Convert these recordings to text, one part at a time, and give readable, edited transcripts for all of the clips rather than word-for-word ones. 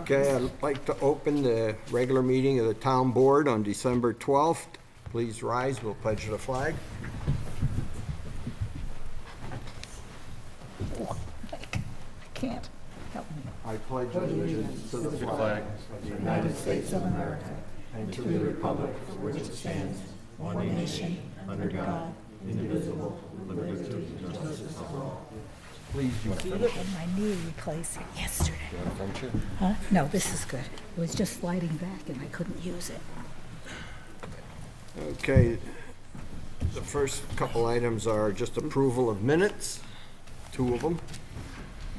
Okay, I'd like to open the regular meeting of the town board on December 12th. Please rise, we'll pledge the flag. I can't. Help me. I pledge allegiance to the flag of the United States of America and to the republic for which it stands, one nation, under God, indivisible, with liberty and justice for all. Please be seated. Had my knee replaced yesterday. Huh? No, this is good. It was just sliding back and I couldn't use it. Okay, the first couple items are just approval of minutes, 2 of them.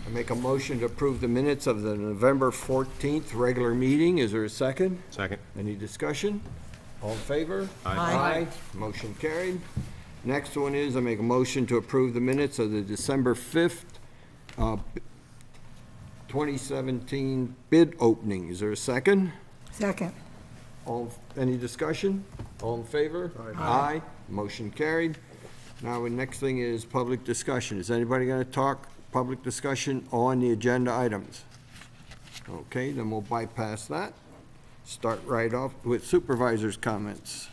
I make a motion to approve the minutes of the November 14th regular meeting. Is there a second? Second. Any discussion? All in favor? Aye. Motion carried. Next one is I make a motion to approve the minutes of the December 5th, 2017 bid opening. Is there a second? Second. Any discussion? All in favor? Aye. Motion carried. Now, the next thing is public discussion. Is anybody going to talk public discussion on the agenda items? Okay, then we'll bypass that. Start right off with supervisors' comments.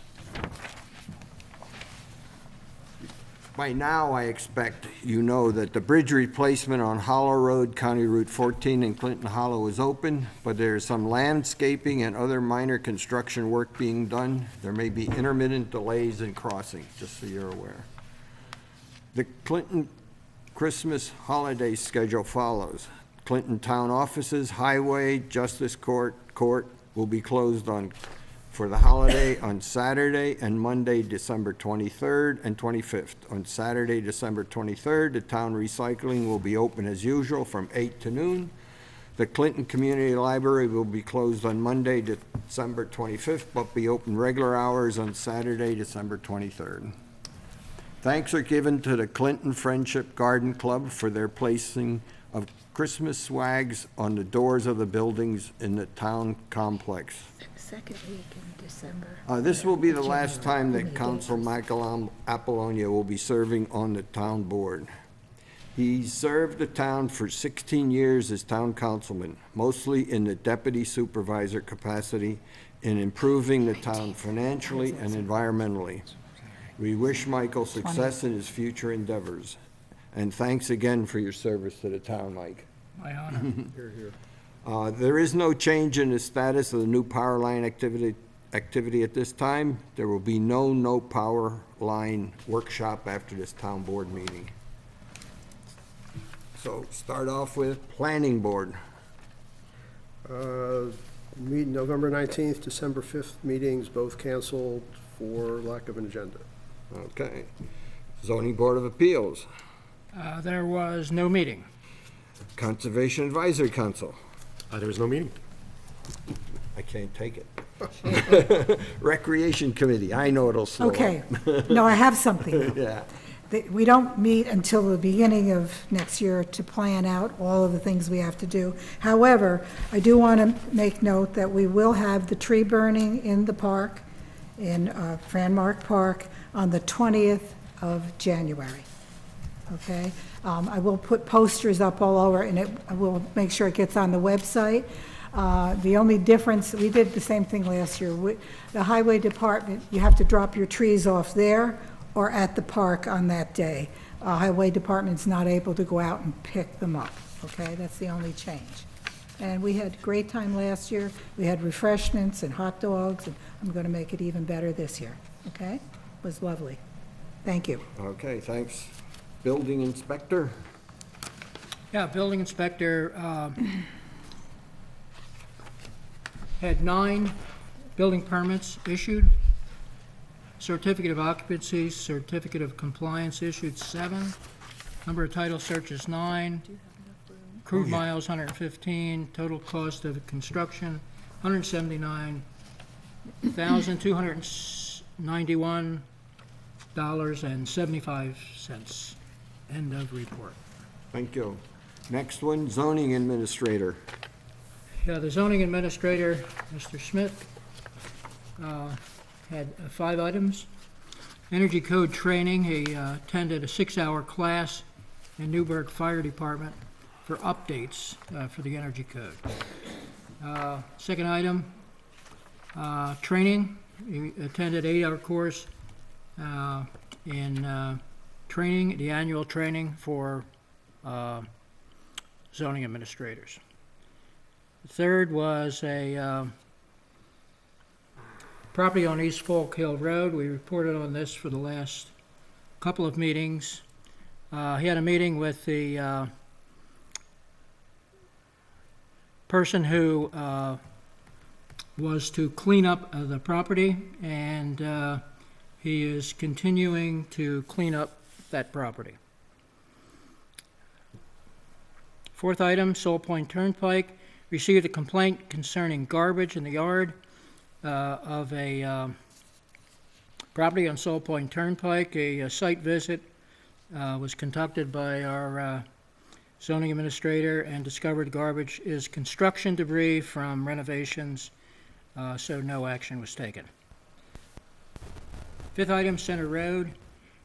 By now, I expect you know that the bridge replacement on Hollow Road, County Route 14 in Clinton Hollow is open, but there's some landscaping and other minor construction work being done. There may be intermittent delays in crossing, just so you're aware. The Clinton Christmas holiday schedule follows. Clinton town offices, highway, justice court will be closed for the holiday on Saturday and Monday, December 23rd and 25th. On Saturday, December 23rd, the town recycling will be open as usual from 8 to noon. The Clinton Community Library will be closed on Monday, December 25th, but be open regular hours on Saturday, December 23rd. Thanks are given to the Clinton Friendship Garden Club for their placing of Christmas swags on the doors of the buildings in the town complex. Second week in December. This will be the last time that Council Michael Apollonia will be serving on the town board. He served the town for 16 years as town councilman, mostly in the deputy supervisor capacity, in improving the town financially and environmentally. We wish Michael success in his future endeavors. And thanks again for your service to the town, Mike. My honor. Here, here. There is no change in the status of the new power line activity at this time. There will be no power line workshop after this town board meeting. So start off with planning board. Meet November 19th, December 5th meetings, both canceled for lack of an agenda. Okay. Zoning Board of Appeals. There was no meeting. Conservation Advisory Council. There was no meeting. I can't take it. Recreation Committee. I know it'll slow up. Okay. No, I have something. Yeah. We don't meet until the beginning of next year to plan out all of the things we have to do. However, I do want to make note that we will have the tree burning in the park, in Franmark Park, on the 20th of January. Okay? I will put posters up all over, and I will make sure it gets on the website. The only difference, we did the same thing last year. The highway department, you have to drop your trees off there or at the park on that day. Highway department's not able to go out and pick them up, okay? That's the only change. And we had a great time last year. We had refreshments and hot dogs, and I'm gonna make it even better this year, okay? It was lovely. Thank you. Okay, thanks. Building Inspector. Yeah, building inspector had 9 building permits issued, certificate of occupancy, certificate of compliance issued 7, number of title searches 9, crude miles 115, total cost of construction $179,291.75. End of report. Thank you. Next one, Zoning Administrator. Yeah, the zoning administrator, Mr. Smith, had 5 items. Energy code training, he attended a 6-hour class in Newburgh Fire Department for updates for the energy code. Second item, training. He attended 8-hour course in training, the annual training for zoning administrators. The third was a property on East Folk Hill Road. We reported on this for the last couple of meetings. He had a meeting with the person who was to clean up the property, and he is continuing to clean up that property. Fourth item, Soul Point Turnpike. Received a complaint concerning garbage in the yard of a property on Soul Point Turnpike. A site visit was conducted by our zoning administrator and discovered garbage is construction debris from renovations, so no action was taken. Fifth item, Center Road.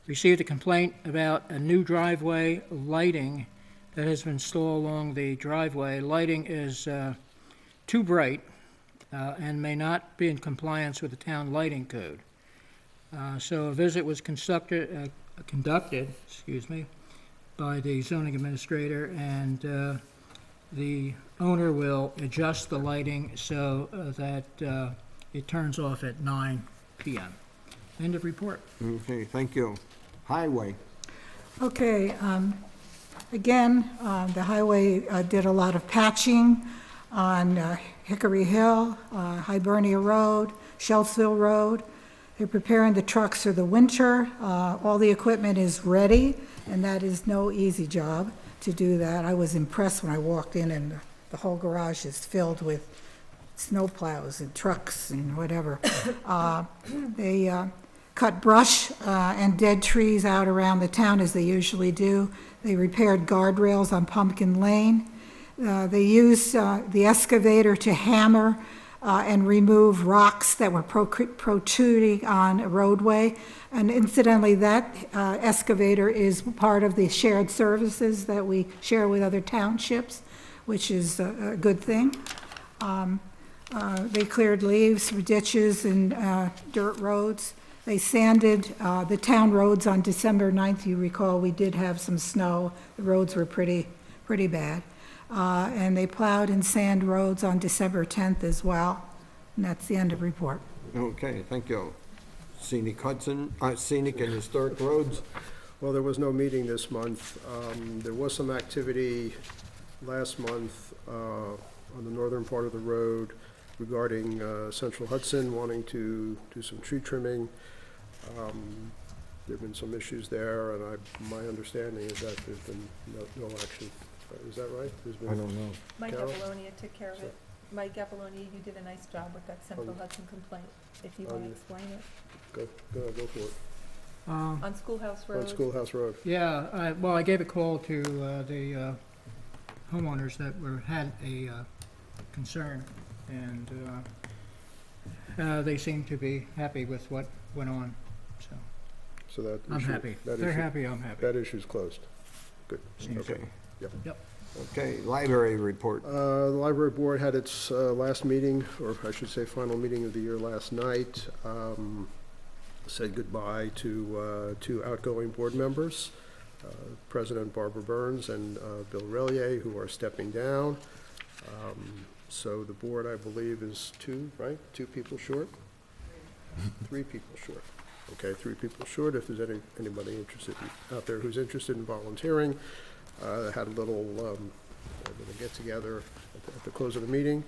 Received a complaint about a new driveway lighting that has been installed along the driveway. Lighting is too bright and may not be in compliance with the town lighting code. So a visit was conducted by the zoning administrator, and the owner will adjust the lighting so that it turns off at 9 p.m. End of report. Okay, thank you. Highway. Okay, again, the highway did a lot of patching on Hickory Hill, Hibernia Road, Sheltsville Road. They're preparing the trucks for the winter. All the equipment is ready, and that is no easy job to do that. I was impressed when I walked in and the whole garage is filled with snowplows and trucks and whatever. They cut brush and dead trees out around the town as they usually do. They repaired guardrails on Pumpkin Lane. They used the excavator to hammer and remove rocks that were protruding on a roadway. And incidentally, that excavator is part of the shared services that we share with other townships, which is a good thing. They cleared leaves for ditches and dirt roads. They sanded the town roads on December 9th. You recall we did have some snow. The roads were pretty bad. And they plowed and sand roads on December 10th as well. And that's the end of report. Okay, thank you. Scenic and historic roads. Well, there was no meeting this month. There was some activity last month on the northern part of the road regarding Central Hudson wanting to do some tree trimming. There have been some issues there, and my understanding is that there's been no action. Is that right? I don't know. Mike Carol? Apollonia took care of it. Mike Apollonia, you did a nice job with that Central Hudson complaint, if you want to explain it. Go for it. On Schoolhouse On Road. Schoolhouse Road. Yeah, well, I gave a call to the homeowners that had a concern, and they seem to be happy with what went on, so So that I'm issue- happy. that They're issue- happy, I'm happy. That issue's closed. Good. Seems Okay. Yep. Okay, library report. The library board had its last meeting, or I should say final meeting of the year last night. Said goodbye to two outgoing board members, President Barbara Burns and Bill Relier, who are stepping down. So the board, I believe, is two, right? Two people short? 3 people short. Okay, 3 people short. If there's anybody interested out there who's interested in volunteering, had a little get-together at the close of the meeting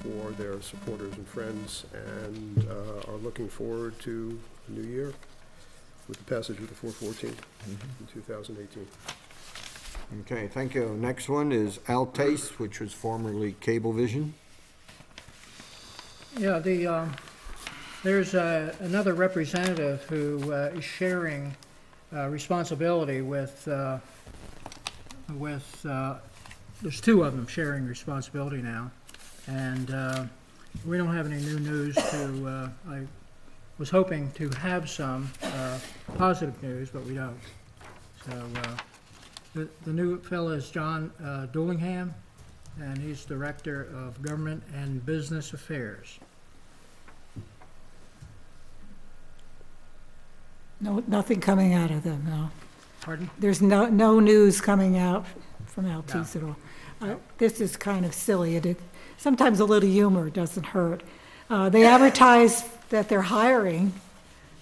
for their supporters and friends, and are looking forward to a new year with the passage of the 414 in 2018. Okay, thank you. Next one is Altace, which was formerly Cablevision. Yeah, there's another representative who is sharing responsibility with, there's 2 of them sharing responsibility now, and we don't have any new news to, I was hoping to have some positive news, but we don't. So the new fellow is John Doolingham, and he's Director of Government and Business Affairs. No, nothing coming out of them, no. Pardon? There's no news coming out from Altice at all. This is kind of silly. Sometimes a little humor doesn't hurt. They advertise that they're hiring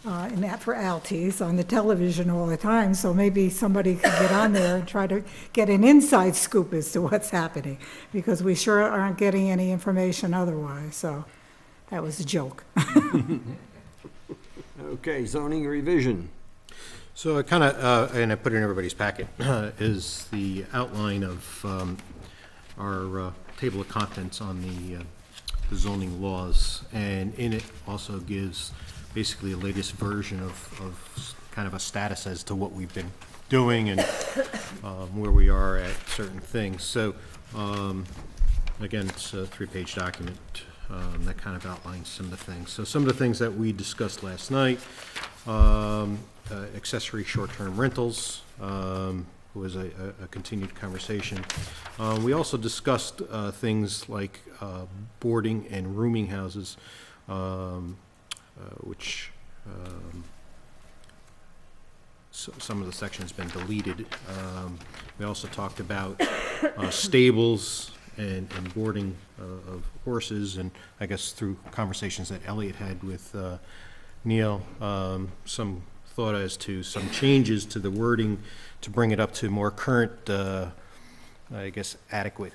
for Altice on the television all the time, so maybe somebody could get on there and try to get an inside scoop as to what's happening, because we sure aren't getting any information otherwise, so that was a joke. Okay, zoning revision. So I kind of, and I put it in everybody's packet, is the outline of our table of contents on the zoning laws. And in it also gives basically the latest version of kind of a status as to what we've been doing and where we are at certain things. So again, it's a 3-page document that kind of outlines some of the things. So some of the things that we discussed last night, accessory short-term rentals was a continued conversation. We also discussed things like boarding and rooming houses, which some of the section's been deleted. We also talked about stables and boarding of horses, and I guess through conversations that Elliot had with Neil, some thought as to some changes to the wording to bring it up to more current, I guess, adequate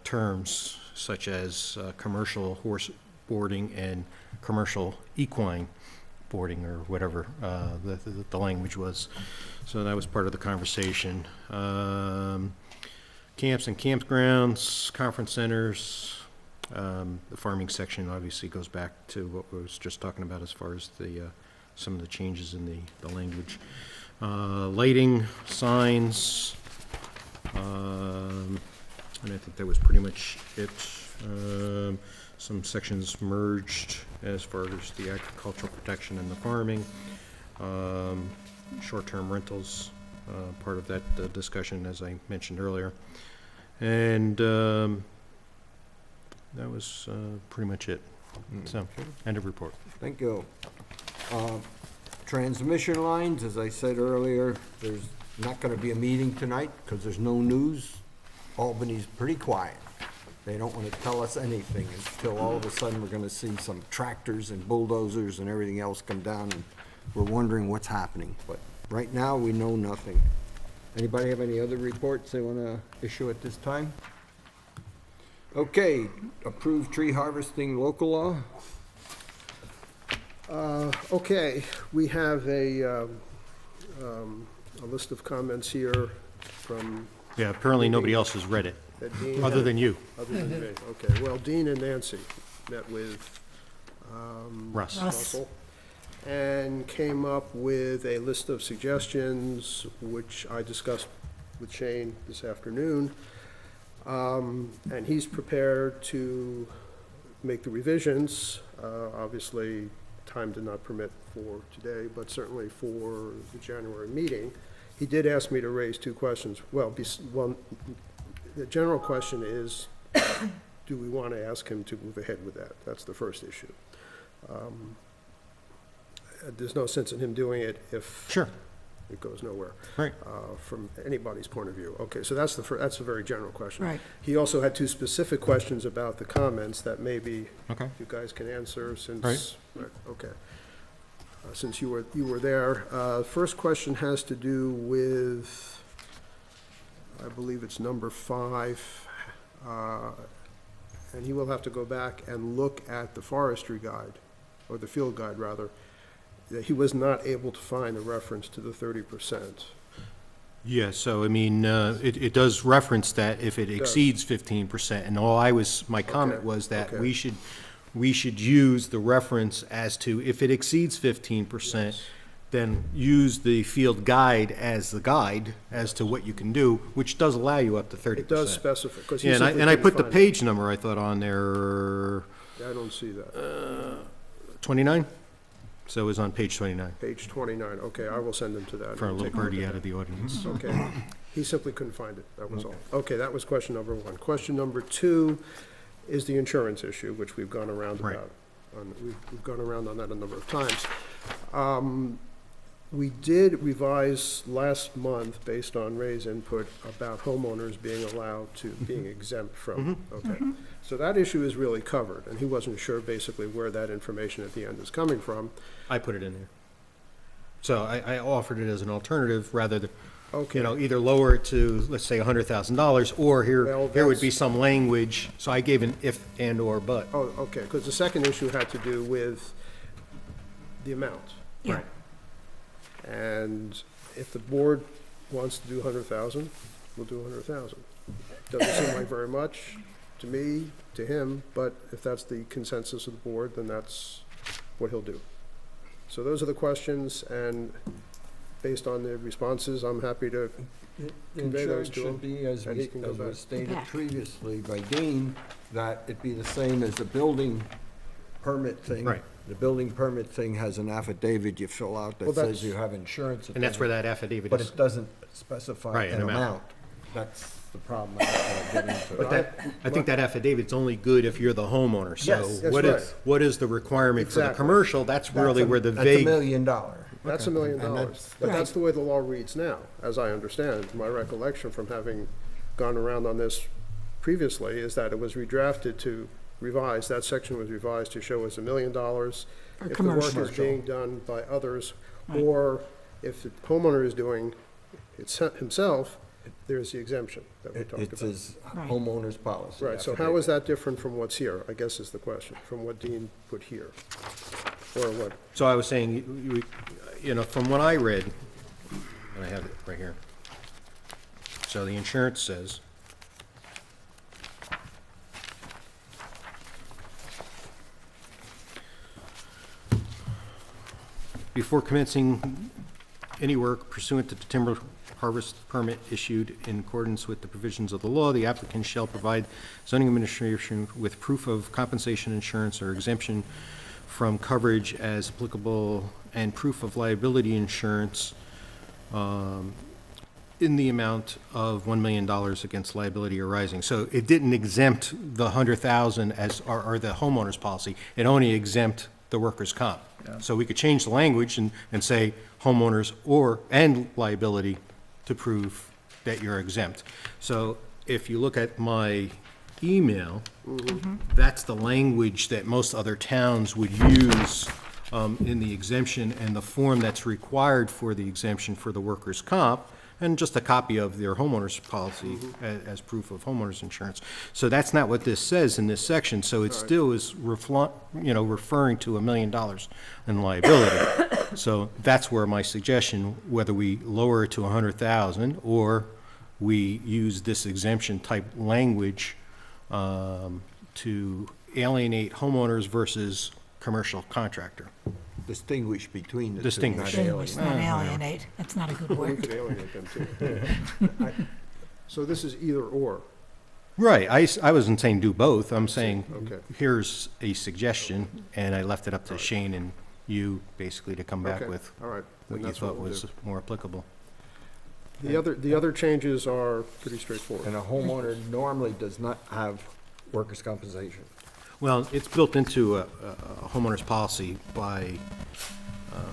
terms, such as commercial horse boarding and commercial equine boarding, or whatever the language was. So that was part of the conversation. Camps and campgrounds, conference centers. The farming section obviously goes back to what we was just talking about as far as the some of the changes in the language. Lighting, signs, and I think that was pretty much it. Some sections merged as far as the agricultural protection and the farming. Short-term rentals, part of that discussion, as I mentioned earlier. And that was pretty much it. So, end of report. Thank you. Transmission lines, as I said earlier, there's not gonna be a meeting tonight because there's no news. Albany's pretty quiet. They don't wanna tell us anything until all of a sudden we're gonna see some tractors and bulldozers and everything else come down, and we're wondering what's happening. But right now, we know nothing. Anybody have any other reports they wanna issue at this time? Okay, approved tree harvesting local law. Okay, we have a list of comments here from Yeah, apparently nobody else has read it, Dean. other than you, Other than me, okay. Well, Dean and Nancy met with Russ. Russell and came up with a list of suggestions, which I discussed with Shane this afternoon. And he's prepared to make the revisions. Obviously, time did not permit for today, but certainly for the January meeting. He did ask me to raise two questions. Well, the general question is, do we want to ask him to move ahead with that? That's the first issue. There's no sense in him doing it if Sure. it goes nowhere. Right. From anybody's point of view. Okay, so that's that's a very general question. Right. He also had two specific questions about the comments that maybe Okay. you guys can answer since. Right. Okay. Since you were there. First question has to do with, I believe it's number 5, and he will have to go back and look at the forestry guide, or the field guide rather. That he was not able to find a reference to the 30%. Yeah, so I mean, it does reference that if it exceeds 15%, and my comment Okay, was that okay. we should use the reference as to if it exceeds 15%, then use the field guide as the guide as to what you can do, which does allow you up to 30%. It does specify, because he Yeah, simply and I couldn't put the find it. page number, I thought, on there, I don't see that. 29? So it was on page 29, Page 29, okay, I will send him to that. for a I'll little take a look birdie at out of the audience. that. Okay. He simply couldn't find it, that was all. Okay, that was question number one. Question number two is the insurance issue, which we've gone around Right. about. We've gone around on that a number of times. We did revise last month, based on Ray's input, about homeowners being allowed to, being exempt from, okay. So that issue is really covered, and he wasn't sure basically where that information at the end is coming from. I put it in there. So I offered it as an alternative, rather than, Okay. either lower it to, let's say, $100,000, or Well, here would that's- be some language, so I gave an if and/or but. Oh, okay, because the second issue had to do with the amount. Yeah. And if the board wants to do 100,000, we'll do 100,000. Doesn't seem like very much to me, to him, but if that's the consensus of the board, then that's what he'll do. So those are the questions, and based on the responses, I'm happy to, The Convey those insurance to him, should be, as and he can go was back. stated Back. previously by Dean, that it be the same as the building permit thing. Right. The building permit thing has an affidavit you fill out Well, that that's- says you have insurance. And that's where that affidavit But is. it doesn't specify Right, an an amount. amount. That's the problem I don't wanna get into. But that, I think that affidavit's only good if you're the homeowner, so Yes, that's what is, right. what is the requirement for the Exactly. commercial? That's really where the That's vague. $1 million. that's $1 million. And that's- But that's the way the law reads now, as I understand. My recollection from having gone around on this previously is that it was redrafted to revise, that section was revised to show us $1 million. For If the work commercial. is being done by others, or if the homeowner is doing it himself, there's the exemption that we talked It's about. his Right. homeowner's policy. Right, so how is that different from what's here, I guess is the question, from what Dean put here? Or what, So I was saying, from what I read, and I have it right here. So the insurance says, before commencing any work pursuant to the timber harvest permit issued in accordance with the provisions of the law, the applicant shall provide zoning administration with proof of compensation insurance or exemption from coverage as applicable and proof of liability insurance in the amount of $1 million against liability arising. So it didn't exempt the 100,000 as, or the homeowner's policy. It only exempt the workers' comp. So we could change the language and say homeowners and liability to prove that you're exempt. So if you look at my email, that's the language that most other towns would use in the exemption, and the form that's required for the exemption for the workers' comp, and just a copy of their homeowner's policy as proof of homeowner's insurance. So that's not what this says in this section, so it still is referring to $1 million in liability. So that's where my suggestion, whether we lower it to 100,000 or we use this exemption type language to alienate homeowners versus commercial contractor. Distinguish between the two. Distinguish. not Distinguish, alienate. not alienate. That's not a good we word. could alienate them too. So this is either or, Right, I wasn't saying do both, I'm saying, okay. here's a suggestion, and I left it up to Shane and you, basically, to come back Okay, with all right, what then you that's thought what we'll was do. more applicable. The other changes are pretty And straightforward. a homeowner normally does not have workers' compensation. Well, it's built into a homeowner's policy by I know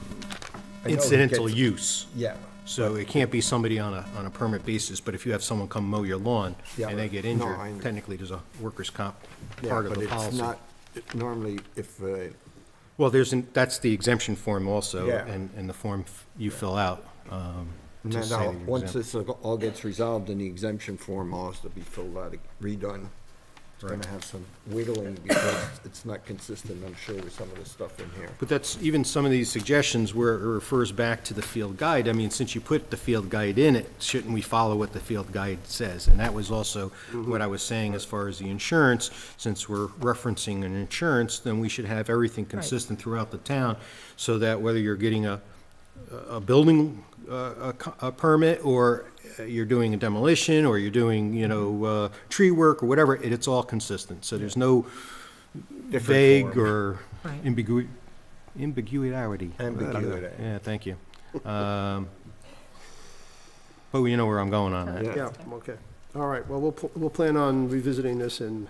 he incidental gets- use. Yeah. So it can't be somebody on a permit basis, but if you have someone come mow your lawn Yeah, and they right. get No, injured, I- technically there's a workers' comp Yeah, part of but the it's policy. not, normally, if, Well, that's the exemption form also, Yeah. and the form you fill out and to then say that you're once exempt. this all gets resolved, then the exemption form all has to be filled out, redone. It's gonna have some wiggling because it's not consistent, I'm sure, with some of the stuff in here. But that's, even some of these suggestions where it refers back to the field guide, I mean, since you put the field guide in it, shouldn't we follow what the field guide says? And that was also what I was saying as far as the insurance, since we're referencing an insurance, then we should have everything consistent throughout the town, so that whether you're getting a building, a permit, or you're doing a demolition, or you're doing, tree work, or whatever, it's all consistent, so there's no Different vague form. or Right. ambiguity. Ambiguity. Yeah, thank you. But you know where I'm going on that. Yeah, okay. All right, well, we'll plan on revisiting this in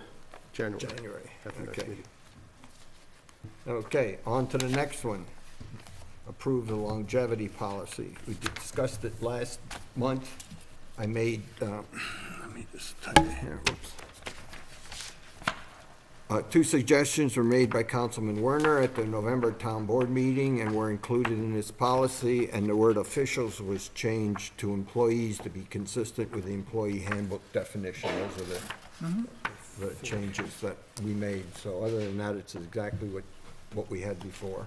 January. January, At the next okay. meeting. Okay, on to the next one. Approve the longevity policy. We discussed it last month. I made, let me just type it here, whoops. Two suggestions were made by Councilman Werner at the November Town Board meeting and were included in this policy, and the word officials was changed to employees to be consistent with the employee handbook definition. Those are the changes that we made. So other than that, it's exactly what we had before.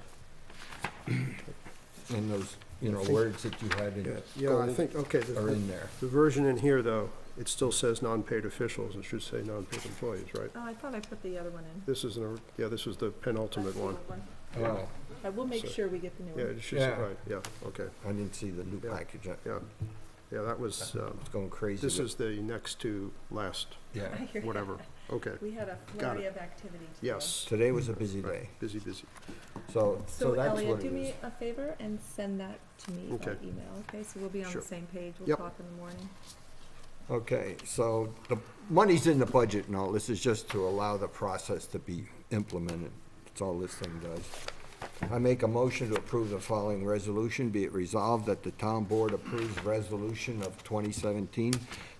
And those, words that you had in Yeah, I gold think, okay, are in there. the version in here, though, it still says non-paid officials. It should say non-paid employees, right? Oh, I thought I put the other one in. This is, this was the penultimate That's the one. old one. Oh, I will make So- sure we get the new Yeah, one. it should say, Yeah. right, yeah, okay, I didn't see the new Yeah. package yet. yeah. Yeah, that was, It's going crazy. this with- is the next to last, Yeah, I hear ya. whatever. Okay, We had a Got flurry it. of activity today. yes. today was a busy day. Right, busy, busy. So So that's Elliot, what do it me is. a favor and send that to me by Okay. email, okay? So we'll be on Sure. the same page. We'll Yep. talk in the morning. Okay, so the money's in the budget and all. This is just to allow the process to be implemented. That's all this thing does. I make a motion to approve the following resolution. Be it resolved that the town board approves resolution of 2017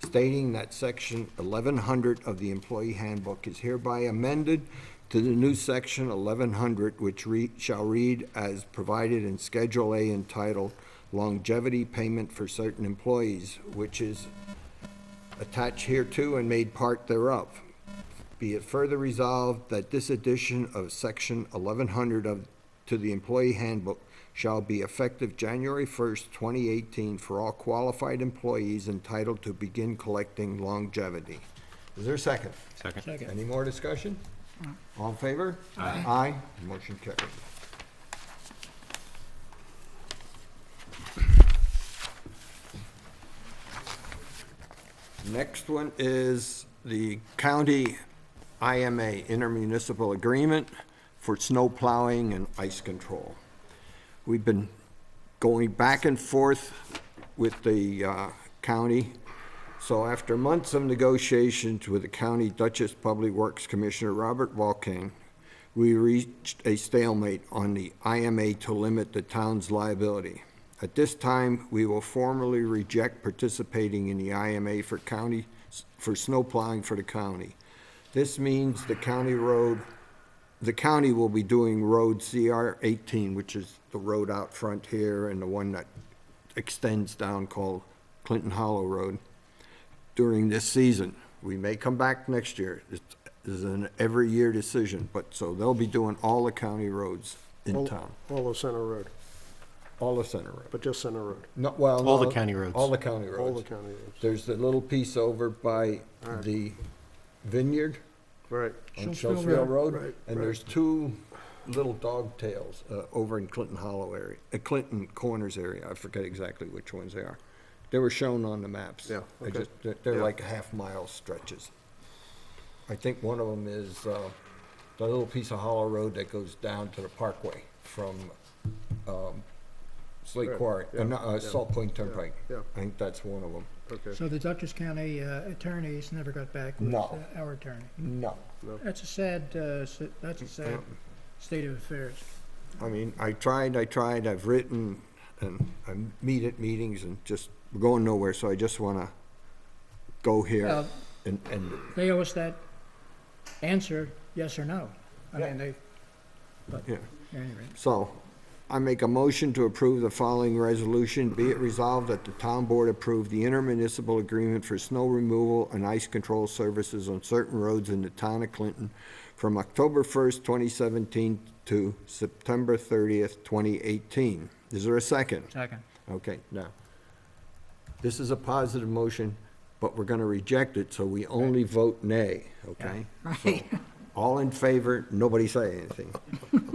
stating that section 1100 of the employee handbook is hereby amended to the new section 1100, which shall read as provided in Schedule A entitled Longevity Payment for Certain Employees, which is attached hereto and made part thereof. Be it further resolved that this addition of section 1100 to the employee handbook shall be effective January 1st, 2018 for all qualified employees entitled to begin collecting longevity. Is there a second? Second. Second. Any more discussion? All in favor? Aye. Motion carried. Next one is the county IMA, intermunicipal agreement for snow plowing and ice control. We've been going back and forth with the county. So after months of negotiations with the County Dutchess Public Works Commissioner Robert Volkane, we reached a stalemate on the IMA to limit the town's liability. At this time, we will formally reject participating in the IMA for snow plowing for the county. This means the county will be doing road CR 18, which is the road out front here and the one that extends down called Clinton Hollow Road during this season. We may come back next year. This is an every year decision, but so they'll be doing all the county roads in town, All of Center Road, all of Center Road. but just Center Road, No, well, All the no, county roads. All the county all the roads. county roads. There's the little piece over by the vineyard Right, on Schultzville Schultzville Road. Road. Right, And there's two little dog tails over in Clinton Hollow area, Clinton Corners area. I forget exactly which ones they are. They were shown on the maps. Yeah, okay. They're Yeah. like half-mile stretches. I think one of them is the little piece of hollow road that goes down to the parkway from Slate Right, Quarry, yeah, yeah, Salt Point Turnpike. yeah. I think that's one of them. okay. So the Dutchess County attorneys never got back with No. our attorney. No. That's a sad, that's a sad state of affairs. I mean, I tried, I've written, and I meet at meetings and just, we're going nowhere, so I just want to go here Well, and end it. they owe us that answer, yes or no. I Yeah. mean, they, but, Yeah. at any rate. So, I make a motion to approve the following resolution. Be it resolved that the town board approve the intermunicipal agreement for snow removal and ice control services on certain roads in the town of Clinton from October 1st, 2017 to September 30th, 2018. Is there a second? Second. Okay, now, this is a positive motion, but we're gonna reject it, so we only vote nay, okay? So, all in favor, nobody say anything.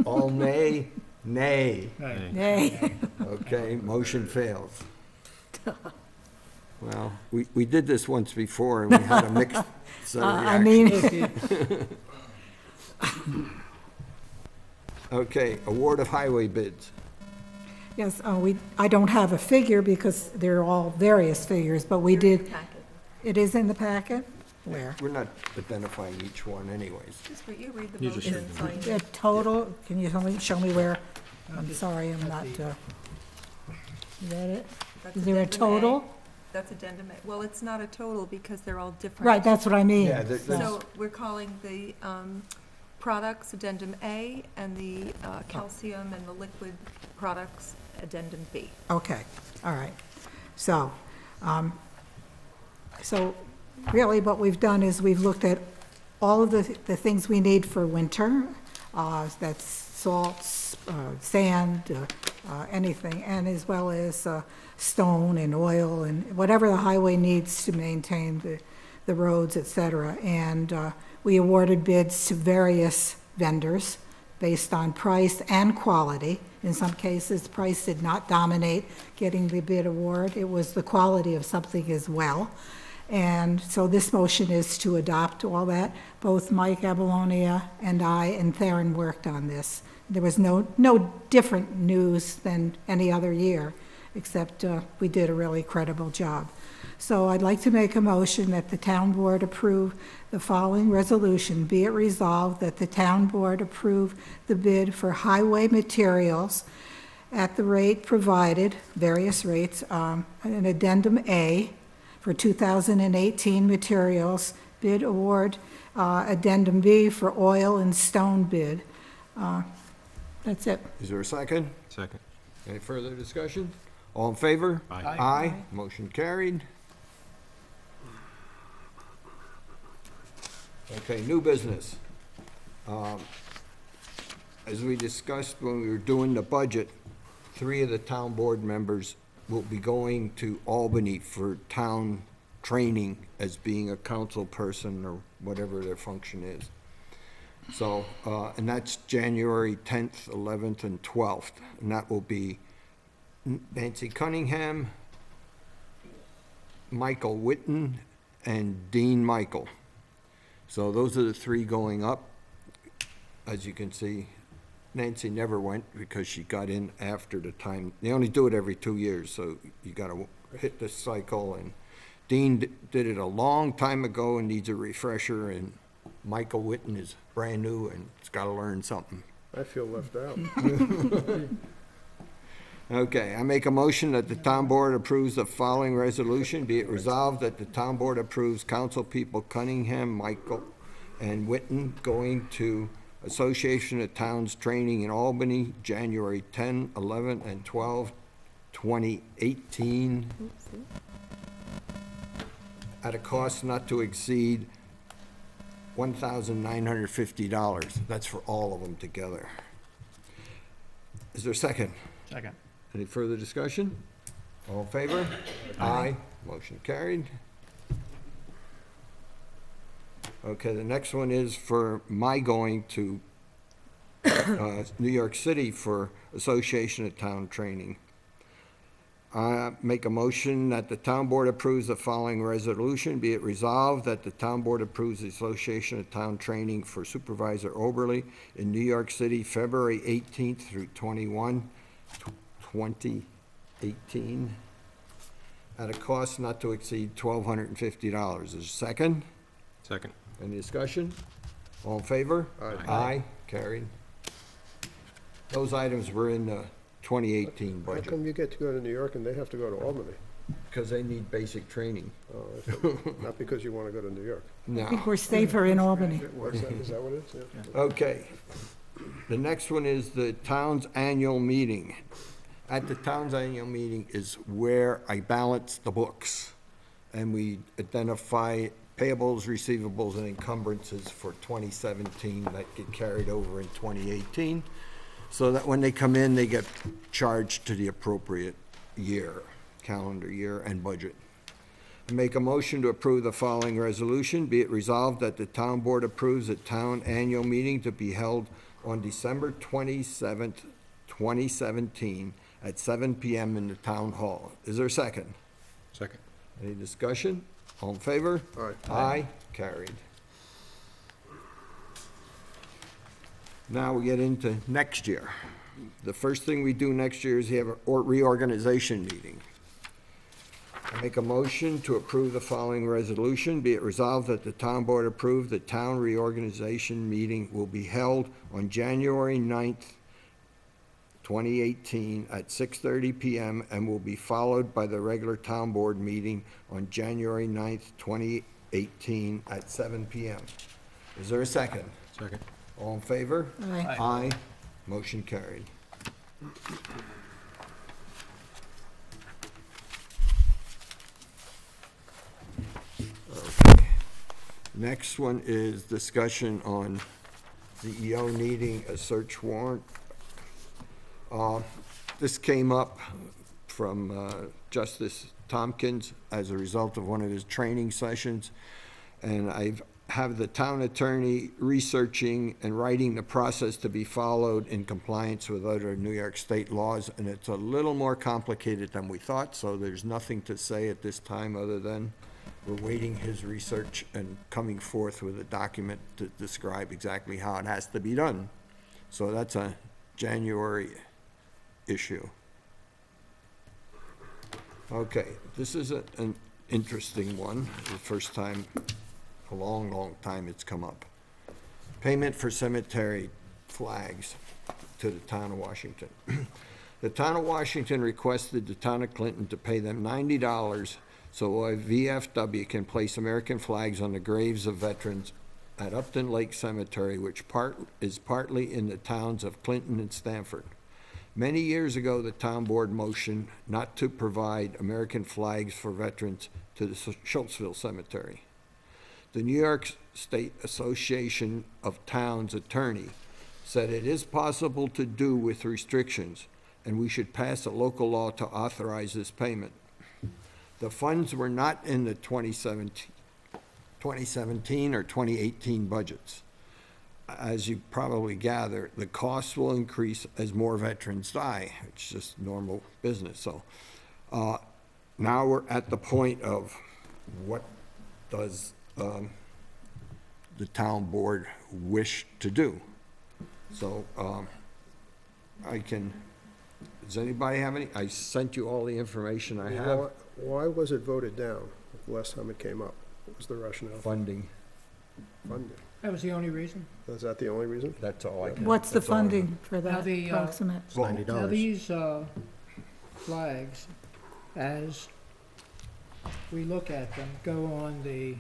All nay, nay. Right. Nay. Okay, motion fails. Well, we did this once before, and we had a mixed set of I reactions. mean, Okay, award of highway bids. Yes, I don't have a figure because they're all various figures, but we did, Packet. it is in the packet? Where? We're not identifying each one anyways. Just you read the You just motion, read so I know. The total, can you show me where? I'm sorry, I'm not, is that it? That's Is there a addendum A. total? That's addendum A. Well, it's not a total because they're all different. Right, that's what I mean. Yeah, So we're calling the products addendum A and the calcium and the liquid products addendum B. Okay, all right. So, so really what we've done is we've looked at all of the things we need for winter. That's salts, sand, anything, and as well as stone and oil and whatever the highway needs to maintain the roads, et cetera. And we awarded bids to various vendors based on price and quality. In some cases, price did not dominate getting the bid award. It was the quality of something as well. And so this motion is to adopt all that. Both Mike Abalonia and I and Theron worked on this. There was no different news than any other year, except we did a really credible job. So I'd like to make a motion that the town board approve the following resolution. Be it resolved that the town board approve the bid for highway materials at the rate provided, various rates, an addendum A for 2018 materials, bid award, addendum B for oil and stone bid. That's it. Is there a second? Second. Any further discussion? All in favor? Aye. Aye. Motion carried. Okay, new business. As we discussed when we were doing the budget, 3 of the town board members will be going to Albany for town training as being a council person or whatever their function is. So, and that's January 10th, 11th, and 12th. And that will be Nancy Cunningham, Michael Witten, and Dean Michael. So those are the 3 going up. As you can see, Nancy never went because she got in after the time. They only do it every 2 years, so you got to hit this cycle. And Dean did it a long time ago and needs a refresher, and Michael Witten is brand new and has got to learn something. I feel left out. Okay, I make a motion that the town board approves the following resolution. Be it resolved that the town board approves council people Cunningham, Michael, and Witten going to Association of Towns Training in Albany, January 10, 11, and 12, 2018, at a cost not to exceed $1,950. That's for all of them together. Is there a second? Second. Any further discussion? All in favor? Aye. Motion carried. Okay, the next one is for my going to New York City for Association of Town Training. I make a motion that the town board approves the following resolution. Be it resolved that the town board approves the Association of Town Training for Supervisor Oberly in New York City, February 18th through 21, 2018, at a cost not to exceed $1,250. Is there a second? Second. Any discussion? All in favor? Aye. Aye, carried. Those items were in the 2018 How budget, come you get to go to New York and they have to go to Albany? because they need basic training. Oh, I thought- not because you want to go to New York. I think No. we're safer in Albany. Is that what it is? Yeah. Okay. The next one is the town's annual meeting. At the town's annual meeting is where I balance the books, and we identify payables, receivables, and encumbrances for 2017 that get carried over in 2018, so that when they come in, they get charged to the appropriate year, calendar year, and budget. I make a motion to approve the following resolution. Be it resolved that the town board approves the town annual meeting to be held on December 27th, 2017, at 7 PM in the town hall. Is there a second? Second. Any discussion? All in favor? Aye. Aye, carried. Now we get into next year. the first thing we do next year is have a reorganization meeting. I make a motion to approve the following resolution. Be it resolved that the town board approve the town reorganization meeting will be held on January 9th, 2018 at 6:30 PM and will be followed by the regular town board meeting on January 9th, 2018 at 7 PM. Is there a second? Second. All in favor? Aye. Aye. Motion carried. Okay. Next one is discussion on the EO needing a search warrant. This came up from Justice Tompkins as a result of one of his training sessions, and I've have the town attorney researching and writing the process to be followed in compliance with other New York State laws, and it's a little more complicated than we thought, so there's nothing to say at this time other than we're waiting his research and coming forth with a document to describe exactly how it has to be done. So that's a January issue. Okay, this is an interesting one, the first time, a long, long time it's come up. Payment for cemetery flags to the town of Washington. The town of Washington requested the town of Clinton to pay them $90 so a VFW can place American flags on the graves of veterans at Upton Lake Cemetery, which is partly in the towns of Clinton and Stamford. Many years ago, the town board motioned not to provide American flags for veterans to the Schultzville Cemetery. The New York State Association of Towns attorney said it is possible to do with restrictions, and we should pass a local law to authorize this payment. The funds were not in the 2017 or 2018 budgets. As you probably gather, the costs will increase as more veterans die. It's just normal business. So now we're at the point of what does the town board wish to do? So does anybody have any? I sent you all the information I have. Why was it voted down the last time it came up? What was the rationale? Funding, Funding. That was the only reason. Is that the only reason? that's all I can. What's the that's all I- funding for Now that the, approximate? It's $90. Now, these flags, as we look at them, go on the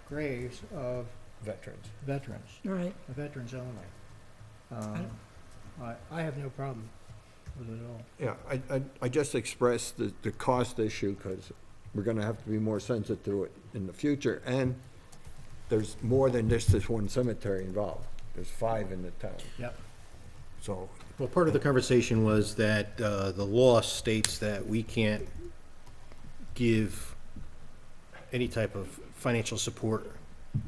graves of Veterans. veterans, Right, veterans only. I have no problem with it all. Yeah, I just expressed the cost issue because we're gonna have to be more sensitive to it in the future. And there's more than just this one cemetery involved. There's 5 in the town. Yep. So, Well, part of the conversation was that the law states that we can't give any type of financial support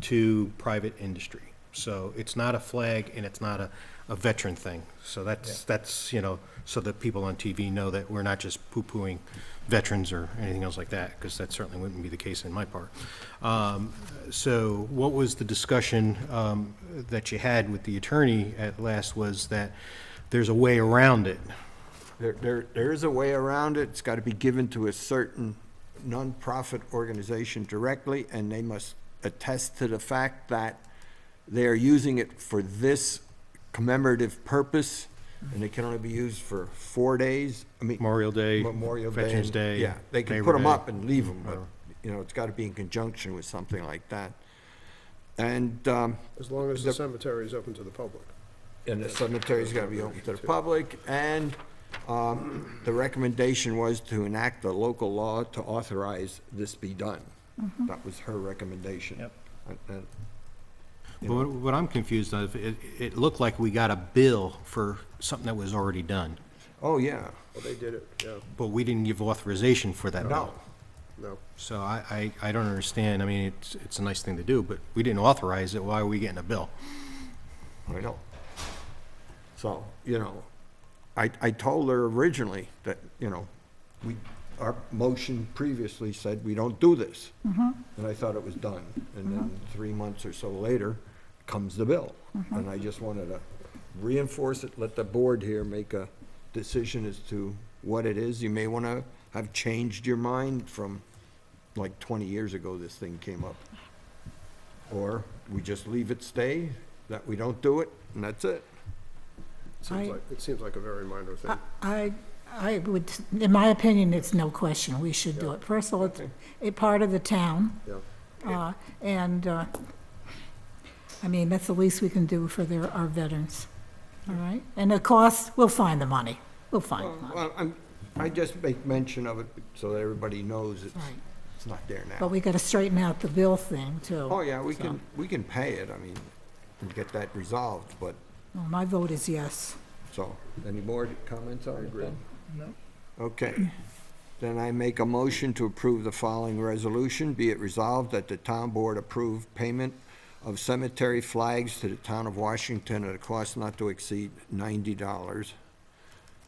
to private industry. So it's not a flag and it's not a veteran thing. So that's, you know, so that people on TV know that we're not just poo-pooing veterans or anything else like that, because that certainly wouldn't be the case in my part. So what was the discussion that you had with the attorney at last was that there's a way around it. there is a way around it. It's got to be given to a certain nonprofit organization directly, and they must attest to the fact that they are using it for this commemorative purpose, and it can only be used for 4 days. I mean, Memorial Day, Memorial Day. Veterans and- Day, Yeah, they can Labor put them Day. up and leave them, but, Whatever. you know, it's got to be in conjunction with something like that. And, As long as the cemetery is open to the public. and the cemetery's got to be open to the public, and the recommendation was to enact a local law to authorize this be done. That was her recommendation. Yep. And, But what I'm confused of, it looked like we got a bill for something that was already done, oh, yeah, Well, they did it, yeah, but we didn't give authorization for that bill. no, no. So I don't understand. I mean, it's a nice thing to do, but we didn't authorize it. Why are we getting a bill? I know. So, you know, I told her originally that, you know, our motion previously said we don't do this. And I thought it was done. And then 3 months or so later comes the bill. And I just wanted to reinforce it, let the board here make a decision as to what it is. You may want to have changed your mind from, like, 20 years ago this thing came up. Or we just leave it stay, that we don't do it, and that's it. It seems like a very minor thing. I would, in my opinion, it's no question, we should do it. First of all, it's a part of the town, Yeah. I mean, that's the least we can do for our veterans, all right? And the cost, we'll find the money, we'll find the money. Well, I just make mention of it so that everybody knows Right. it's not there But now. we gotta straighten out the bill thing, too. Oh, yeah, we so. can pay it, I mean, and get that resolved, but, Well, my vote is yes. so, any more comments on it then? No. Okay. Then I make a motion to approve the following resolution. Be it resolved that the town board approve payment of cemetery flags to the town of Washington at a cost not to exceed $90.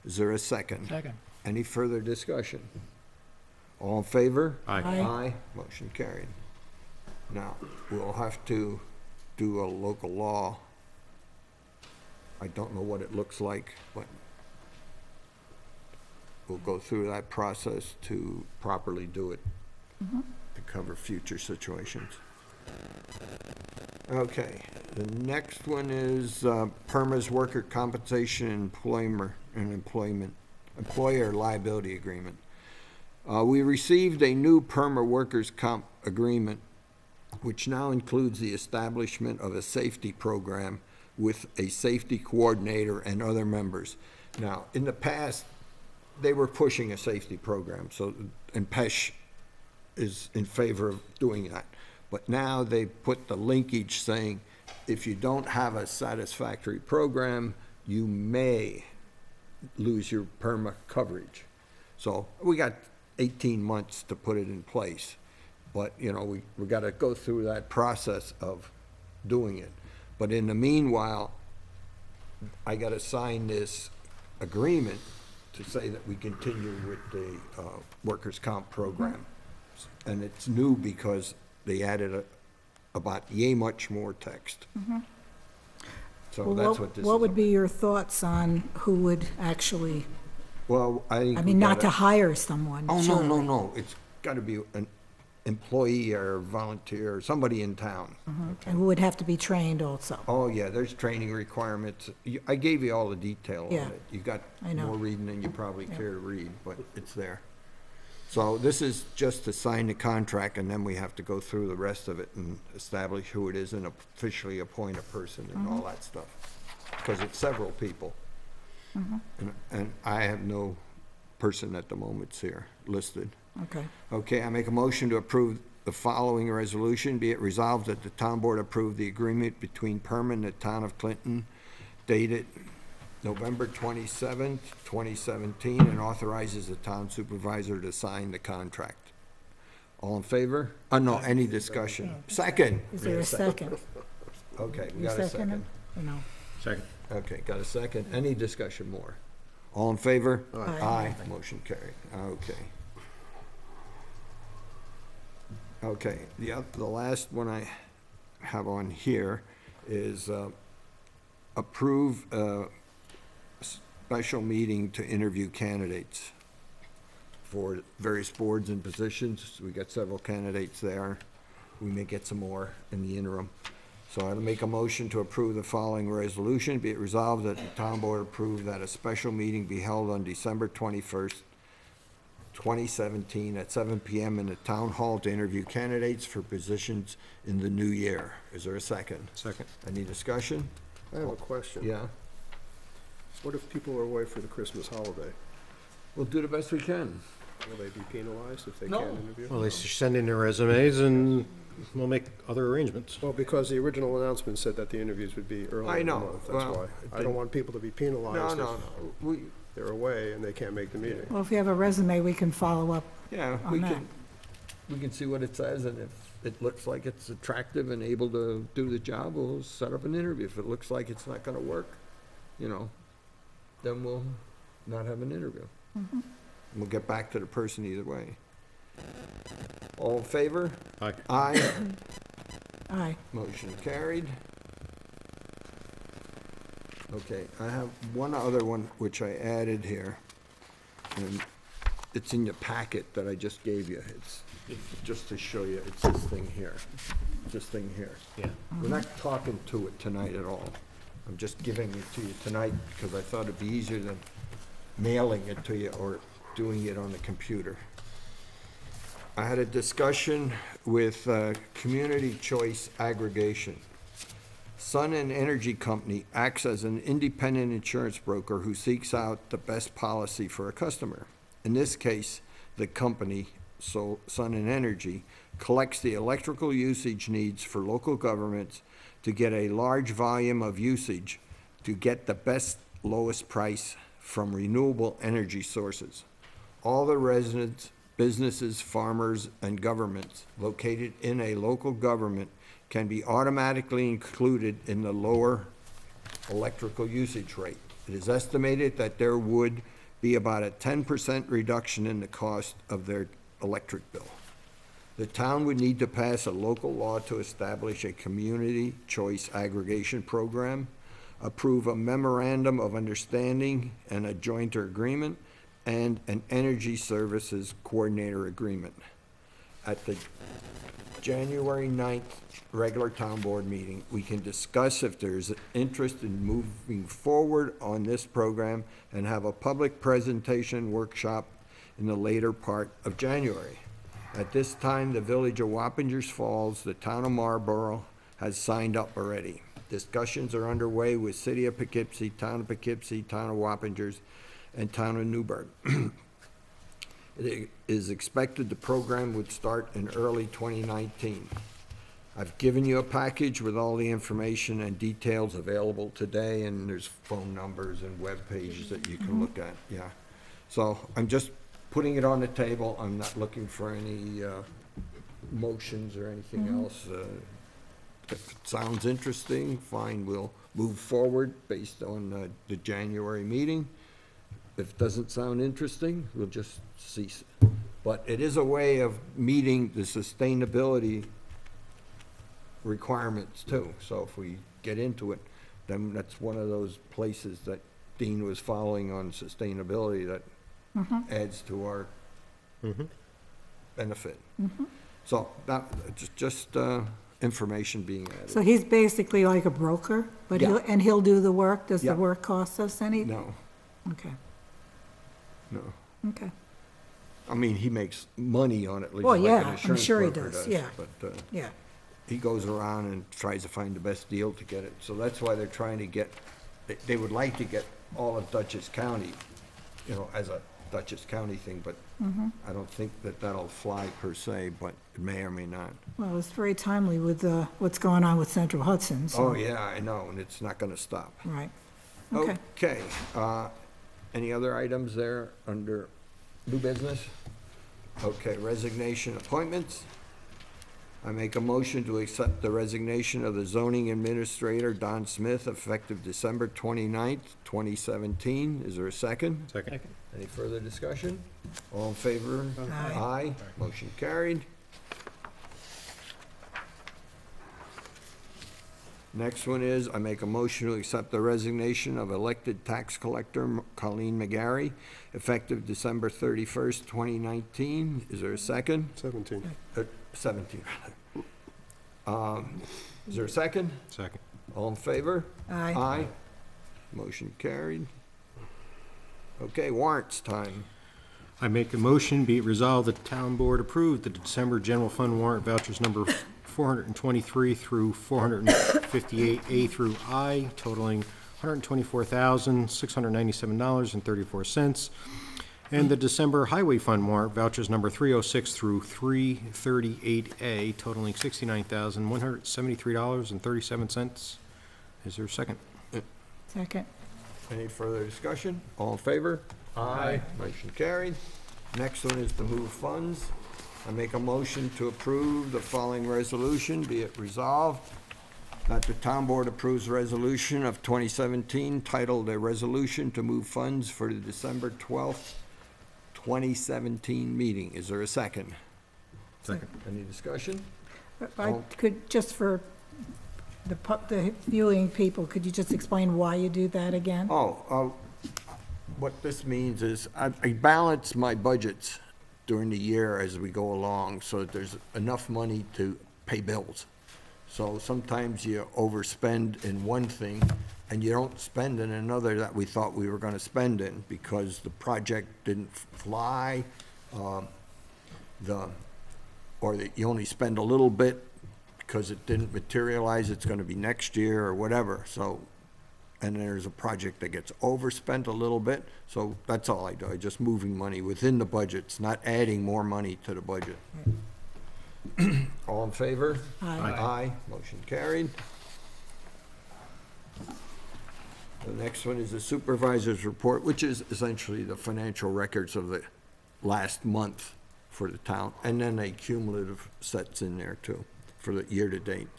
Is there a second? Second. Any further discussion? All in favor? Aye. Aye. Aye. Motion carried. Now, we'll have to do a local law. I don't know what it looks like, but we'll go through that process to properly do it, to cover future situations. Okay, the next one is PERMA's Worker Compensation Employer Liability Agreement. We received a new PERMA Workers' Comp agreement, which now includes the establishment of a safety program with a safety coordinator and other members. Now, in the past, they were pushing a safety program, so, and PESH is in favor of doing that. But now they put the linkage saying, if you don't have a satisfactory program, you may lose your PERMA coverage. So we got 18 months to put it in place. But, you know, we got to go through that process of doing it. But in the meanwhile, I got to sign this agreement to say that we continue with the workers' comp program. And it's new because they added about yay much more text. So Well, that's what this is. What would be your thoughts on who would actually, Well, I think I we mean, not gotta- to hire someone, Oh, no, surely. no, no, it's got to be an employee or volunteer, or somebody in town. And who would have to be trained also. Oh, yeah, there's training requirements. I gave you all the detail on Yeah, it. You got I know. more reading than you probably care to read, but it's there. So this is just to sign the contract, and then we have to go through the rest of it and establish who it is and officially appoint a person and all that stuff. Because it's several people. And I have no person at the moment here listed. Okay. Okay, I make a motion to approve the following resolution. Be it resolved that the town board approve the agreement between PERMA and the town of Clinton dated November 27th, 2017, and authorizes the town supervisor to sign the contract. All in favor? No, any discussion? Second. Is there a second? Okay, we You got a second it? second. Or no? Second. Okay, got a second. Any discussion more? All in favor? Aye. Motion carried. Okay. Okay, the last one I have on here is approve a special meeting to interview candidates for various boards and positions. We got several candidates there. We may get some more in the interim. So I'll make a motion to approve the following resolution. Be it resolved that the town board approve that a special meeting be held on December 21st, 2017 at 7 PM in the town hall to interview candidates for positions in the new year. Is there a second? Second. Any discussion? I have a question. Yeah, What if people are away for the Christmas holiday? we'll do the best we can. Will they be penalized if they No. can't interview? Well, they send in their resumes and we'll make other arrangements. Well, because the original announcement said that the interviews would be early I in the know. month, that's Well, why. it I didn't- don't want people to be No, penalized no, if no. We, they're away and they can't make the meeting. Well, if you have a resume, we can follow up. yeah, On that. we can see what it says, and if it looks like it's attractive and able to do the job, we'll set up an interview. If it looks like it's not gonna work, you know, then we'll not have an interview. We'll get back to the person either way. All in favor? Aye. Aye. Aye. Motion carried. Okay, I have one other one which I added here, and it's in your packet that I just gave you. It's just to show you, it's this thing here, this thing here. Yeah. We're not talking to it tonight at all. I'm just giving it to you tonight because I thought it'd be easier than mailing it to you or doing it on the computer. I had a discussion with Community Choice Aggregation. Sun and Energy Company acts as an independent insurance broker who seeks out the best policy for a customer. In this case, the company, so Sun and Energy, collects the electrical usage needs for local governments to get a large volume of usage to get the best, lowest price from renewable energy sources. All the residents, businesses, farmers, and governments located in a local government can be automatically included in the lower electrical usage rate. It is estimated that there would be about a 10% reduction in the cost of their electric bill. The town would need to pass a local law to establish a community choice aggregation program, approve a memorandum of understanding and a joint agreement, and an energy services coordinator agreement. At the January 9th regular town board meeting, we can discuss if there's interest in moving forward on this program and have a public presentation workshop in the later part of January. At this time, the village of Wappingers Falls, the town of Marlborough, has signed up already. Discussions are underway with City of Poughkeepsie, Town of Poughkeepsie, Town of Wappingers, and Town of Newburgh. It is expected the program would start in early 2019. I've given you a package with all the information and details available today, and there's phone numbers and web pages that you can look at, yeah. So I'm just putting it on the table. I'm not looking for any motions or anything else. If it sounds interesting, fine, we'll move forward based on the January meeting. If it doesn't sound interesting, we'll just cease it. But it is a way of meeting the sustainability requirements too. So if we get into it, then that's one of those places that Dean was following on sustainability that adds to our benefit. So that, just information being added. So he's basically like a broker, but Yeah. he'll do the work? Does Yeah. the work cost us any? No, Okay, no. okay, I mean, he makes money on it, at least Well, like yeah, an I'm insurance sure he broker does, yeah. But yeah. he goes around and tries to find the best deal to get it. So that's why they're trying to get, they would like to get all of Dutchess County, you know, as a Dutchess County thing, but I don't think that that'll fly per se, but it may or may not. Well, it's very timely with what's going on with Central Hudson, so. Oh, yeah, I know, and it's not gonna stop. Right, okay. Okay, any other items there under new business? Okay, resignation appointments. I make a motion to accept the resignation of the zoning administrator, Don Smith, effective December 29th, 2017. Is there a second? Second. Any further discussion? All in favor? Aye. Aye. Motion carried. Next one is, I make a motion to accept the resignation of elected tax collector Colleen McGarry, effective December 31st, 2019. Is there a second? 17. 17. Is there a second? Second. All in favor? Aye. Aye. Motion carried. Okay, warrants time. I make a motion, be it resolved that the town board approve the December general fund warrant vouchers number 423 through 458A through I, totaling $124,697.34. And the December highway fund warrant vouchers number 306 through 338A, totaling $69,173.37. Is there a second? Second, Any further discussion? All in favor? Aye. Motion carried. Next one is to move funds. I make a motion to approve the following resolution, be it resolved that the town board approves resolution of 2017 titled a resolution to move funds for the December 12th, 2017 meeting. Is there a second? Second. Any discussion? I could, just for the viewing people, could you just explain why you do that again? What this means is I balance my budgets during the year as we go along so that there's enough money to pay bills. So sometimes you overspend in one thing and you don't spend in another that we thought we were going to spend in because the project didn't fly, or that you only spend a little bit because it didn't materialize, it's going to be next year or whatever. So, and there's a project that gets overspent a little bit. So that's all I do. I just moving money within the budgets, not adding more money to the budget. All in favor? Aye. Aye. Motion carried. The next one is the supervisor's report, which is essentially the financial records of the last month for the town, and then a cumulative sets in there too, for the year-to-date.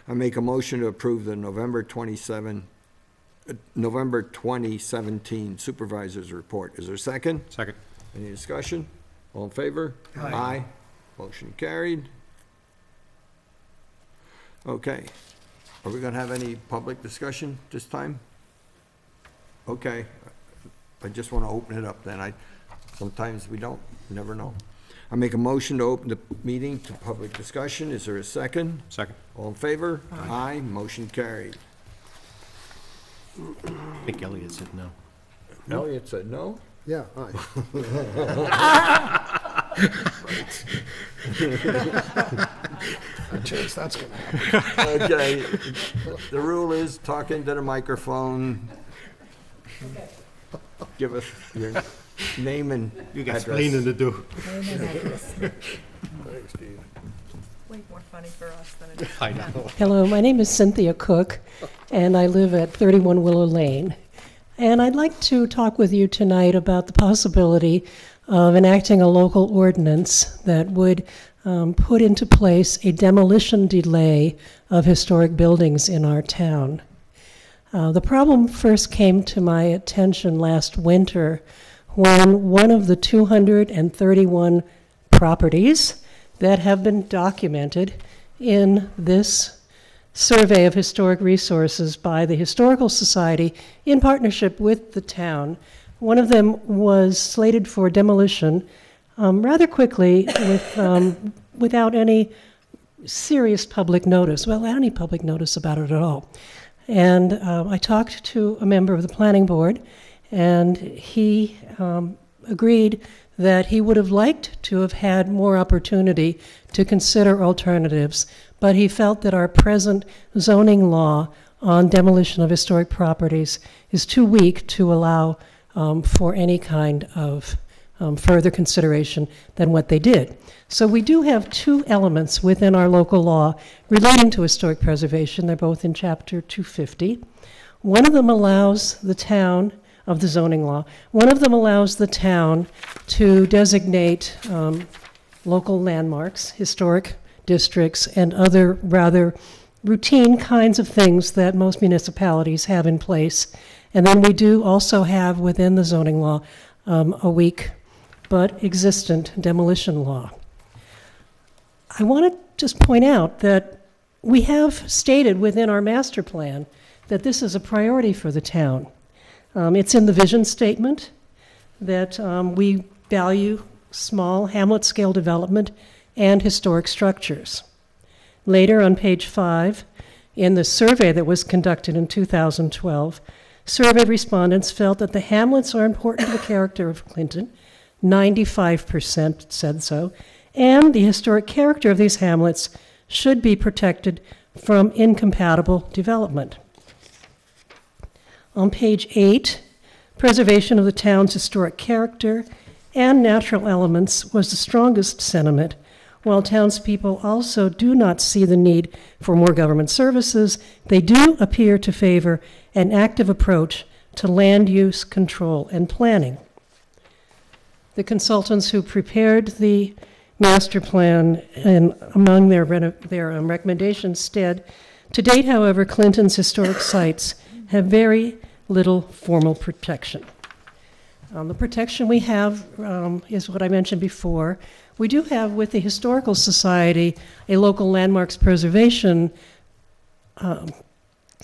I make a motion to approve the November 2017 supervisor's report. Is there a second? Second. Any discussion? All in favor? Aye. Motion carried. Okay. Are we gonna have any public discussion this time? Okay. I just wanna open it up then. Sometimes we don't, you never know. I make a motion to open the meeting to public discussion. Is there a second? Second. All in favor? Aye. Motion carried. I think Elliot said no. Elliot said no? Yeah, aye. A chance that's gonna happen. Okay. The rule is talk into the microphone. Give us your name and address. to do. Thanks, Steve. Way more funny for us than it is. I know. Hello, my name is Cynthia Cook, and I live at 31 Willow Lane. And I'd like to talk with you tonight about the possibility of enacting a local ordinance that would put into place a demolition delay of historic buildings in our town. The problem first came to my attention last winter when one of the 231 properties that have been documented in this survey of historic resources by the Historical Society in partnership with the town. One of them was slated for demolition rather quickly without any serious public notice, well, any public notice about it at all. And I talked to a member of the planning board, and he agreed that he would have liked to have had more opportunity to consider alternatives, but he felt that our present zoning law on demolition of historic properties is too weak to allow for any kind of further consideration than what they did. So we do have two elements within our local law relating to historic preservation. They're both in Chapter 250. One of them allows the town, of the zoning law, one of them allows the town to designate local landmarks, historic districts, and other rather routine kinds of things that most municipalities have in place. And then we do also have within the zoning law a weak but existent demolition law. I want to just point out that we have stated within our master plan that this is a priority for the town. It's in the vision statement that we value small hamlet-scale development and historic structures. Later on page 5, in the survey that was conducted in 2012, surveyed respondents felt that the hamlets are important to the character of Clinton. 95% said so, and the historic character of these hamlets should be protected from incompatible development. On page 8, preservation of the town's historic character and natural elements was the strongest sentiment, while townspeople also do not see the need for more government services. They do appear to favor an active approach to land use control and planning. The consultants who prepared the master plan, and among their recommendations said, to date, however, Clinton's historic sites have very little formal protection. The protection we have is what I mentioned before. We do have with the Historical Society a local landmarks preservation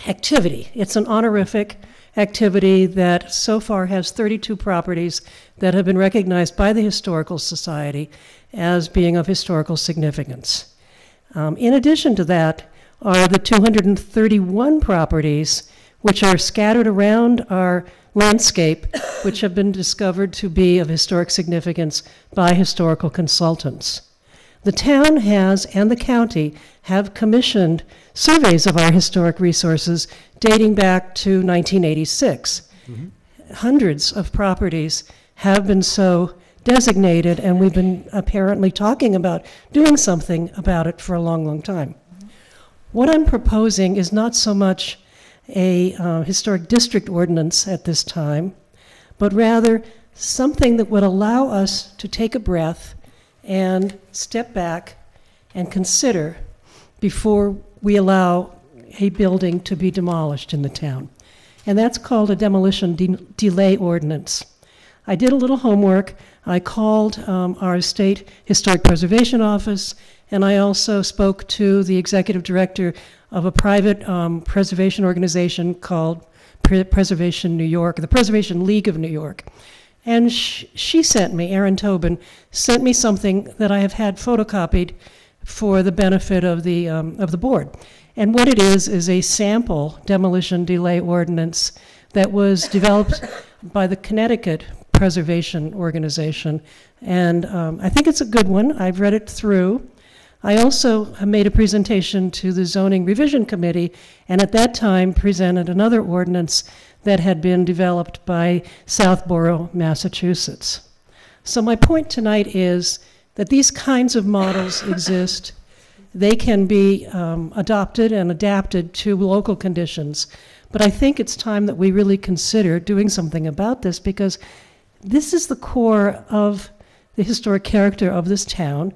activity. It's an honorific activity that so far has 32 properties that have been recognized by the Historical Society as being of historical significance. In addition to that are the 231 properties which are scattered around our landscape, which have been discovered to be of historic significance by historical consultants. The town has, and the county, have commissioned surveys of our historic resources dating back to 1986. Hundreds of properties have been so designated, and we've been apparently talking about doing something about it for a long, long time. What I'm proposing is not so much a historic district ordinance at this time, but rather something that would allow us to take a breath and step back and consider before we allow a building to be demolished in the town. And that's called a demolition delay ordinance. I did a little homework. I called our state historic preservation office, and I also spoke to the executive director of a private preservation organization called Preservation New York, the Preservation League of New York. And she sent me, Erin Tobin, sent me something that I have had photocopied for the benefit of the board. And what it is a sample demolition delay ordinance that was developed by the Connecticut Preservation Organization. And I think it's a good one. I've read it through. I also made a presentation to the Zoning Revision Committee, and at that time presented another ordinance that had been developed by Southborough, Massachusetts. So my point tonight is that these kinds of models exist. They can be adopted and adapted to local conditions. But I think it's time that we really consider doing something about this, because this is the core of the historic character of this town.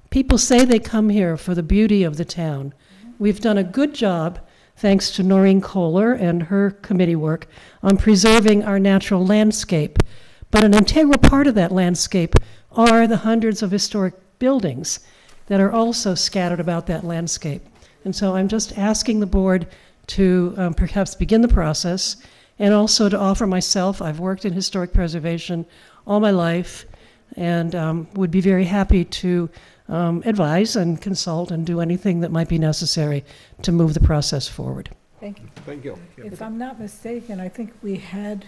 People say they come here for the beauty of the town. We've done a good job, thanks to Noreen Kohler and her committee work, on preserving our natural landscape. But an integral part of that landscape are the hundreds of historic buildings that are also scattered about that landscape. And so I'm just asking the board to perhaps begin the process, and also to offer myself. I've worked in historic preservation all my life, and would be very happy to advise and consult and do anything that might be necessary to move the process forward. Thank you. Thank you. If I'm not mistaken, I think we had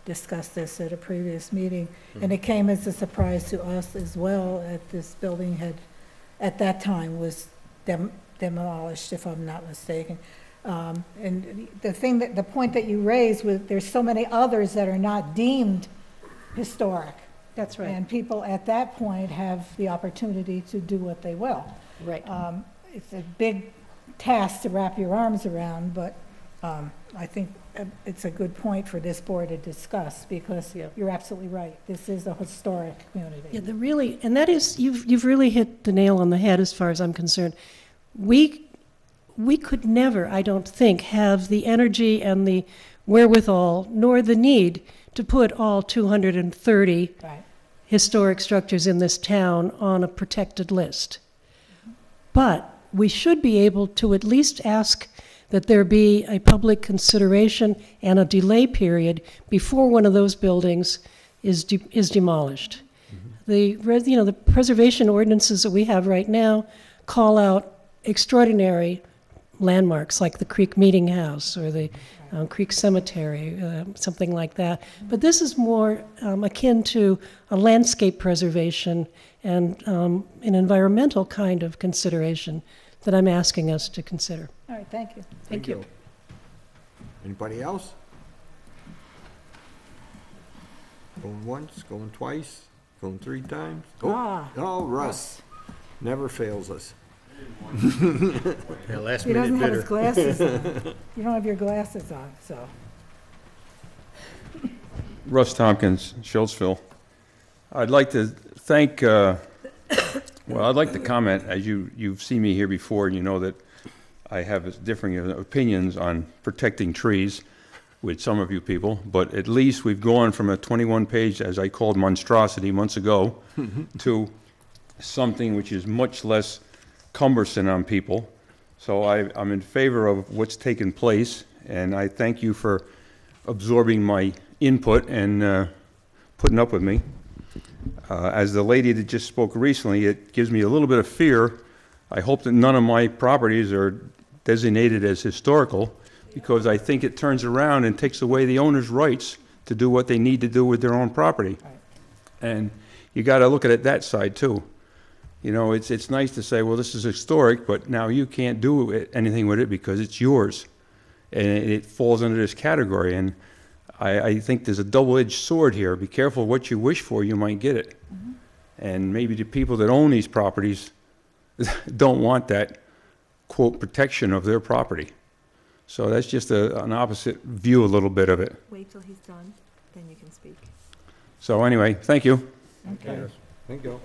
discussed this at a previous meeting, and it came as a surprise to us as well, that this building had, at that time, was demolished, if I'm not mistaken. And the point that you raised was there's so many others that are not deemed historic. That's right. And people at that point have the opportunity to do what they will. Right. It's a big task to wrap your arms around, but I think it's a good point for this board to discuss, because you're absolutely right. This is a historic community. Yeah, and that is, you've really hit the nail on the head as far as I'm concerned. We could never, I don't think, have the energy and the wherewithal, nor the need to put all 230 Right. historic structures in this town on a protected list. But we should be able to at least ask that there be a public consideration and a delay period before one of those buildings is demolished. The preservation ordinances that we have right now call out extraordinary landmarks like the Creek Meeting House or the Creek Cemetery, something like that. But this is more akin to a landscape preservation and an environmental kind of consideration that I'm asking us to consider. All right, thank you. Thank you. Anybody else? Going once, going twice, going 3 times? Oh, Russ. Never fails us. Yeah, last He doesn't minute have his bidder. glasses on. You don't have your glasses on, so. Russ Tompkins, Schultzville. I'd like to thank, I'd like to comment, as you've seen me here before, and you know that I have differing opinions on protecting trees with some of you people, but at least we've gone from a 21-page, as I called monstrosity months ago, to something which is much less cumbersome on people. So I'm in favor of what's taken place, and I thank you for absorbing my input and putting up with me. As the lady that just spoke recently, it gives me a little bit of fear. I hope that none of my properties are designated as historical, because I think it turns around and takes away the owner's rights to do what they need to do with their own property. And you got to look at it that side too. You know, it's nice to say, well, this is historic, but now you can't do anything with it because it's yours. And it falls under this category. And I think there's a double-edged sword here. Be careful what you wish for, you might get it. And maybe the people that own these properties don't want that, quote, protection of their property. So that's just an opposite view a little bit of it. Wait till he's done, then you can speak. So anyway, thank you. Okay, thank you.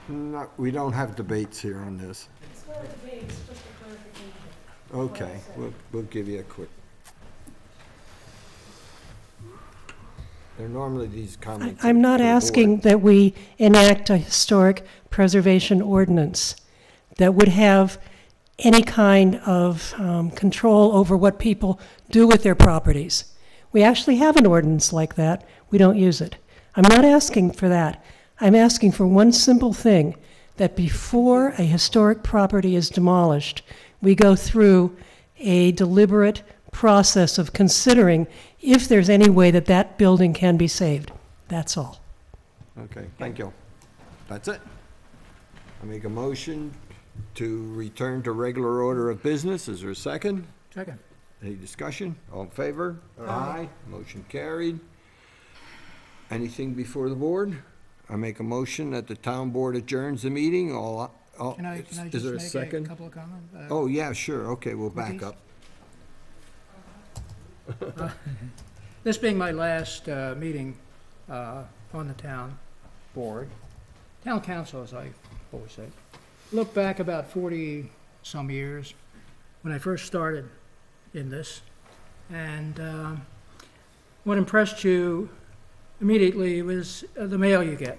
No, we don't have debates here on this. It's not debate, it's just a clarification. Okay, we'll give you a quick. They're normally these comments. I'm not to the asking board. that we enact a historic preservation ordinance that would have any kind of control over what people do with their properties. We actually have an ordinance like that. We don't use it. I'm not asking for that. I'm asking for one simple thing, that before a historic property is demolished, we go through a deliberate process of considering if there's any way that that building can be saved. That's all. Okay, thank you. That's it. I make a motion to return to regular order of business. Is there a second? Second. Any discussion? All in favor? Aye. Motion carried. Anything before the board? I make a motion that the town board adjourns the meeting. Can I Is just there a make a second? couple of comments? Oh, yeah, sure. Okay, we'll back Please. up. This being my last meeting on the town board, town council, as I always say, look back about 40-some years when I first started in this, and what impressed you immediately was the mail you get,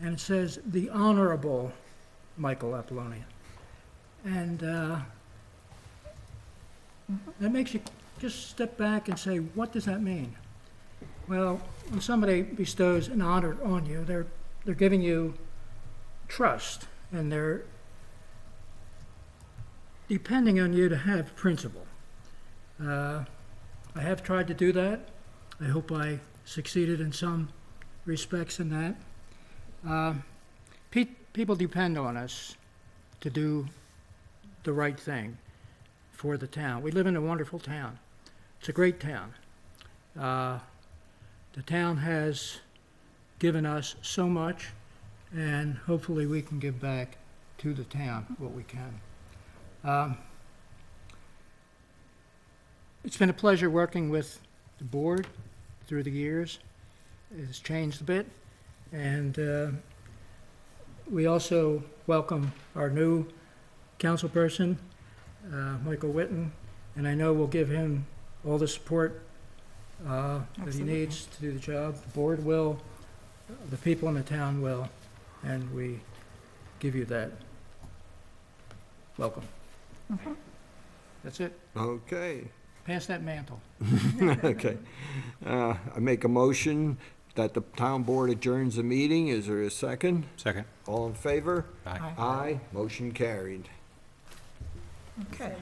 and it says, "The Honorable Michael Apollonian," and that makes you just step back and say, what does that mean? Well, when somebody bestows an honor on you, they're giving you trust, and they're depending on you to have principle. I have tried to do that. I hope I succeeded in some respects in that. People depend on us to do the right thing for the town. We live in a wonderful town. It's a great town. The town has given us so much, and hopefully we can give back to the town what we can. It's been a pleasure working with the board through the years. It's changed a bit, and we also welcome our new councilperson, Michael Whitten, and I know we'll give him all the support that he needs to do the job. The board will, the people in the town will, and we give you that welcome. That's it. Okay. Pass that mantle. Okay. I make a motion that the town board adjourns the meeting. Is there a second? Second. All in favor? Aye. Aye. Motion carried. Okay.